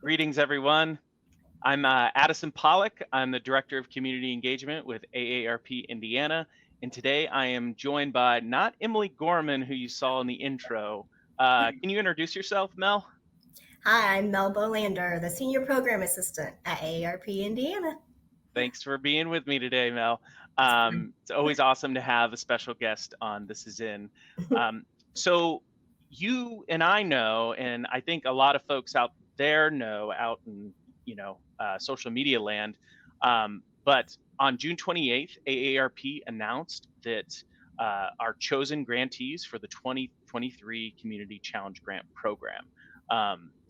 Greetings, everyone. I'm Addison Pollock. I'm the Director of Community Engagement with AARP Indiana. And today I am joined by not Emily Gorman, who you saw in the intro. Can you introduce yourself, Mel? Hi, I'm Mel Bolander, the Senior Program Assistant at AARP Indiana. Thanks for being with me today, Mel. It's always awesome to have a special guest on This Is In. So you and I know, and I think a lot of folks out there know, out in social media land. But on June 28th, AARP announced that our chosen grantees for the 2023 Community Challenge Grant Program.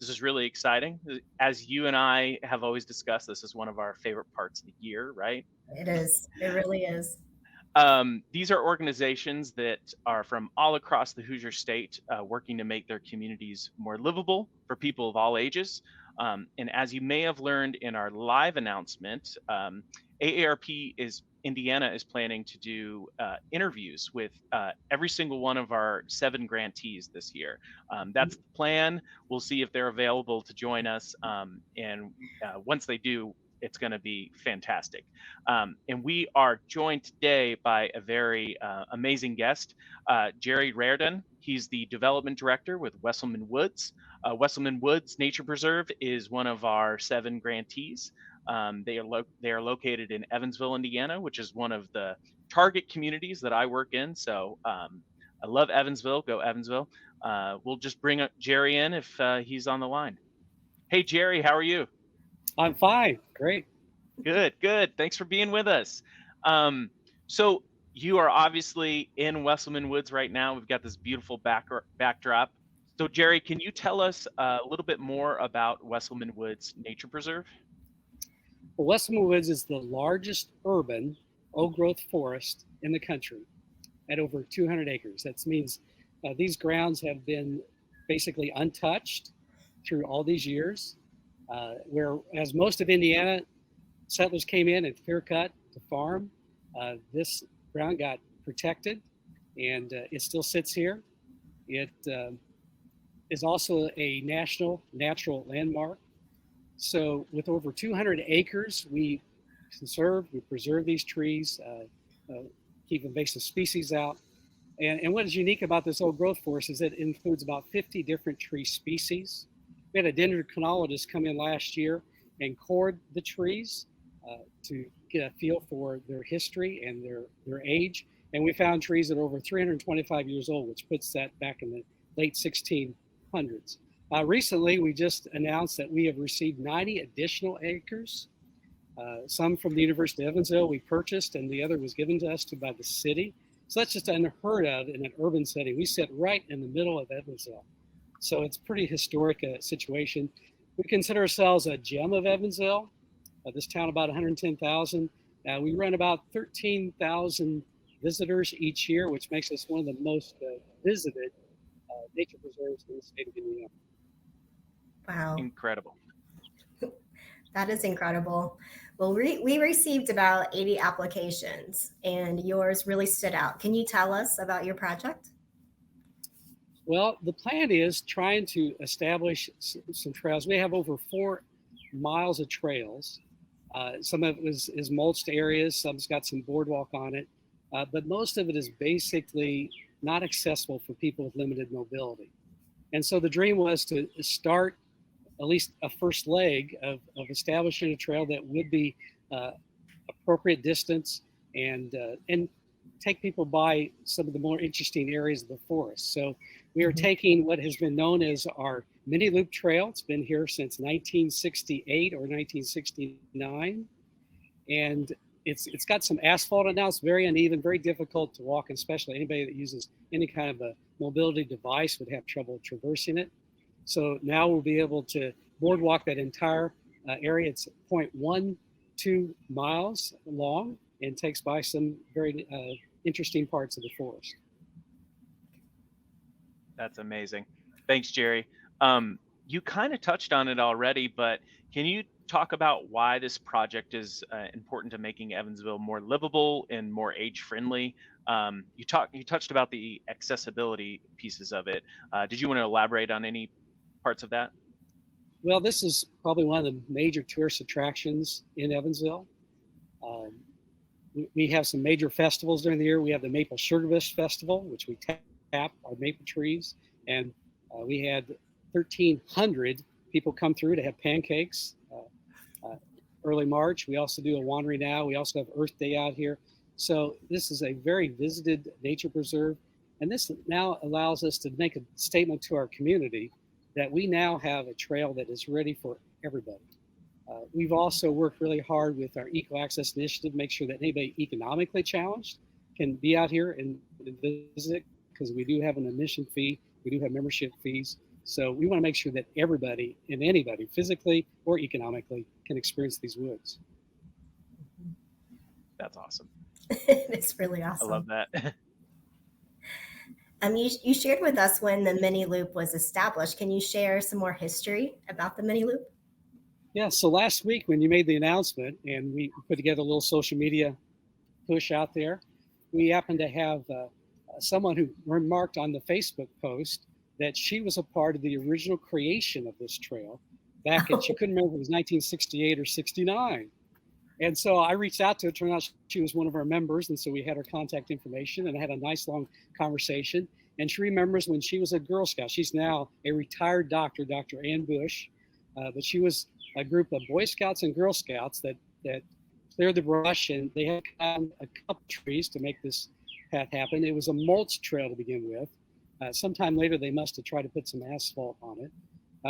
This is really exciting. As you and I have always discussed, this is one of our favorite parts of the year, right? It is. It really is. These are organizations that are from all across the Hoosier State, working to make their communities more livable for people of all ages. And as you may have learned in our live announcement, AARP Indiana is planning to do interviews with every single one of our 7 grantees this year. That's the plan. We'll see if they're available to join us. And once they do, it's going to be fantastic. And we are joined today by a very amazing guest, Jerry Reardon. He's the development director with Wesselman Woods. Wesselman Woods Nature Preserve is one of our 7 grantees. They are located in Evansville, Indiana, which is one of the target communities that I work in. So I love Evansville. Go Evansville. We'll just bring up Jerry in if he's on the line. Hey, Jerry, how are you? I'm fine. Great. Good. Thanks for being with us. So you are obviously in Wesselman Woods right now. We've got this beautiful backdrop. So Jerry, can you tell us a little bit more about Wesselman Woods Nature Preserve? Well, Wesselman Woods is the largest urban old-growth forest in the country at over 200 acres. That means these grounds have been basically untouched through all these years, whereas most of Indiana, settlers came in and clear-cut to farm. This ground got protected, and it still sits here. It is also a national natural landmark. So with over 200 acres, we preserve these trees, keep invasive species out. And what is unique about this old growth forest is that it includes about 50 different tree species. We had a dendrochronologist come in last year and cord the trees to get a feel for their history and their age. And we found trees that are over 325 years old, which puts that back in the late 1600s. Recently, we just announced that we have received 90 additional acres, some from the University of Evansville we purchased, and the other was given to us by the city. So that's just unheard of in an urban setting. We sit right in the middle of Evansville. So it's a pretty historic situation. We consider ourselves a gem of Evansville. This town, about 110,000. We run about 13,000 visitors each year, which makes us one of the most visited nature preserves in the state of Indiana. Wow. Incredible. That is incredible. Well, we received about 80 applications, and yours really stood out. Can you tell us about your project? Well, the plan is trying to establish some trails. We have over 4 miles of trails. Some of it is mulched areas, some's got some boardwalk on it, but most of it is basically not accessible for people with limited mobility. And so the dream was to start at least a first leg of establishing a trail that would be appropriate distance and take people by some of the more interesting areas of the forest. So we are taking what has been known as our mini loop trail. It's been here since 1968 or 1969. And it's got some asphalt on it now. It's very uneven, very difficult to walk, and especially anybody that uses any kind of a mobility device would have trouble traversing it. So now we'll be able to boardwalk that entire area. It's 0.12 miles long and takes by some very interesting parts of the forest. That's amazing. Thanks, Jerry. You kind of touched on it already, but can you talk about why this project is important to making Evansville more livable and more age-friendly? You touched about the accessibility pieces of it. Did you want to elaborate on any parts of that? Well, this is probably one of the major tourist attractions in Evansville. We have some major festivals during the year. We have the Maple Sugarbush Festival, which we tap our maple trees, and we had 1,300 people come through to have pancakes early March. We also do a Wandering Now. We also have Earth Day out here. So this is a very visited nature preserve, and this now allows us to make a statement to our community that we now have a trail that is ready for everybody. We've also worked really hard with our Eco Access Initiative, make sure that anybody economically challenged can be out here and visit, because we do have an admission fee, we do have membership fees. So we want to make sure that everybody and anybody, physically or economically, can experience these woods. That's awesome. It's really awesome. I love that. You shared with us when the mini loop was established. Can you share some more history about the mini loop? Yeah, so last week when you made the announcement and we put together a little social media push out there, we happened to have someone who remarked on the Facebook post that she was a part of the original creation of this trail back in, she couldn't remember if it was 1968 or 69. And so I reached out to her, turned out she was one of our members. And so we had her contact information and had a nice long conversation. And she remembers when she was a Girl Scout. She's now a retired doctor, Dr. Ann Bush. But she was a group of Boy Scouts and Girl Scouts that cleared the brush, and they had a couple trees to make this path happen. It was a mulch trail to begin with. Sometime later, they must have tried to put some asphalt on it.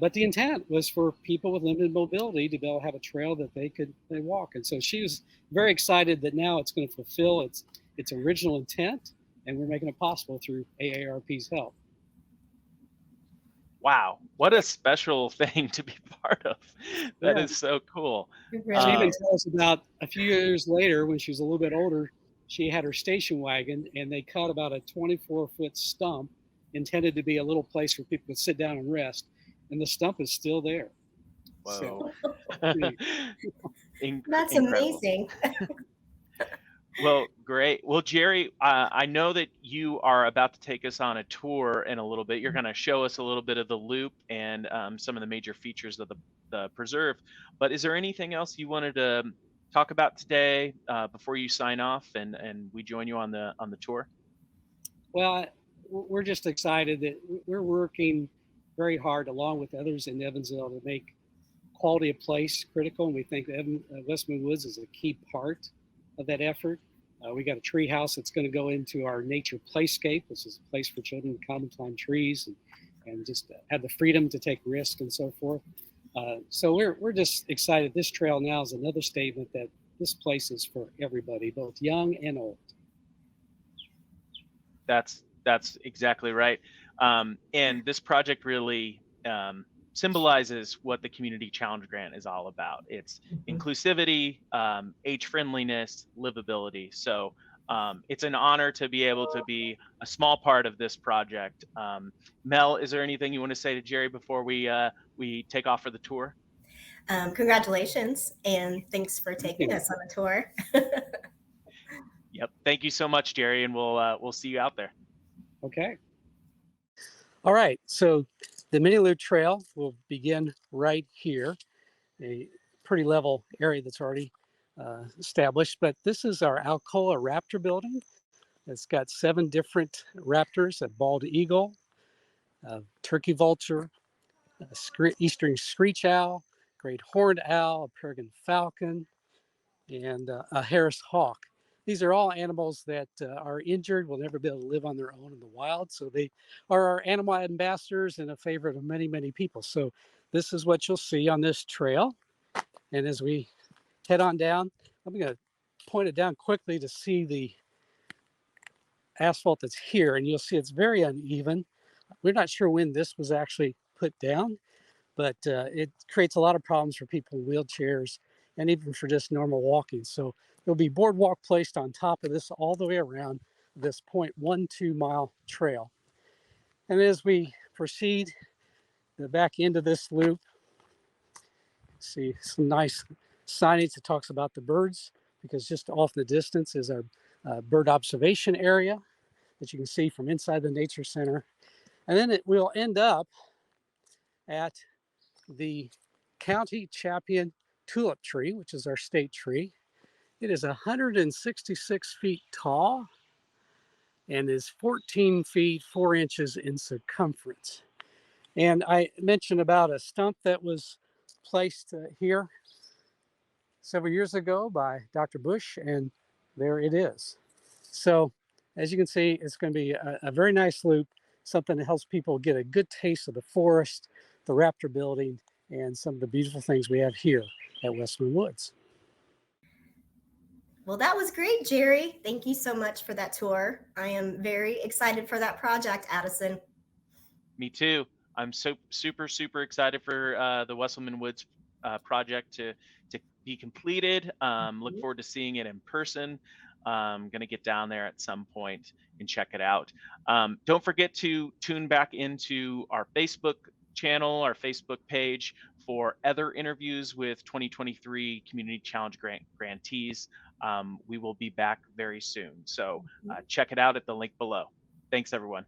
But the intent was for people with limited mobility to be able to have a trail that they walk. And so she was very excited that now it's going to fulfill its original intent, and we're making it possible through AARP's help. Wow, what a special thing to be part of. That is so cool. Really She even tells us about a few years later, when she was a little bit older, she had her station wagon, and they cut about a 24-foot stump intended to be a little place for people to sit down and rest. And the stump is still there. Whoa. So, that's incredible. amazing. Well, great. Well, Jerry, I know that you are about to take us on a tour in a little bit. You're going to show us a little bit of the loop and some of the major features of the preserve. But is there anything else you wanted to talk about today before you sign off and we join you on the tour? Well, we're just excited that we're working very hard, along with others in Evansville, to make quality of place critical. And we think Wesselman Woods is a key part of that effort. We got a tree house that's going to go into our nature playscape. This is a place for children to come and climb trees and just have the freedom to take risks and so forth. So we're just excited. This trail now is another statement that this place is for everybody, both young and old. That's exactly right. And this project really symbolizes what the Community Challenge Grant is all about. It's inclusivity, age friendliness, livability. So it's an honor to be able to be a small part of this project. Mel, is there anything you want to say to Jerry before we take off for the tour? Congratulations, and thanks for taking us on the tour. Yep. Thank you so much, Jerry, and we'll see you out there. Okay. All right. So the mini loop trail will begin right here, a pretty level area that's already established. But this is our Alcoa Raptor building. It's got 7 different raptors: a bald eagle, a turkey vulture, eastern screech owl, great horned owl, a peregrine falcon, and a Harris hawk. These are all animals that are injured, will never be able to live on their own in the wild. So they are our animal ambassadors and a favorite of many, many people. So this is what you'll see on this trail. And as we head on down, I'm going to point it down quickly to see the asphalt that's here. And you'll see it's very uneven. We're not sure when this was actually put down, but it creates a lot of problems for people in wheelchairs and even for just normal walking. So there'll be boardwalk placed on top of this all the way around this 0.12 mile trail. And as we proceed the back end of this loop, see some nice signage that talks about the birds, because just off in the distance is our bird observation area that you can see from inside the Nature Center. And then it will end up at the county champion tulip tree, which is our state tree. It is 166 feet tall and is 14 feet 4 inches in circumference. And I mentioned about a stump that was placed here several years ago by Dr. Bush, and there it is. So as you can see, it's going to be a very nice loop, something that helps people get a good taste of the forest, the Raptor building, and some of the beautiful things we have here at Wesselman Woods. Well, that was great, Jerry. Thank you so much for that tour. I am very excited for that project, Addison. Me too. I'm super excited for the Wesselman Woods project to be completed. Look forward to seeing it in person. I'm going to get down there at some point and check it out. Don't forget to tune back into our Facebook channel, our Facebook page, for other interviews with 2023 Community Challenge grantees. We will be back very soon. So check it out at the link below. Thanks, everyone.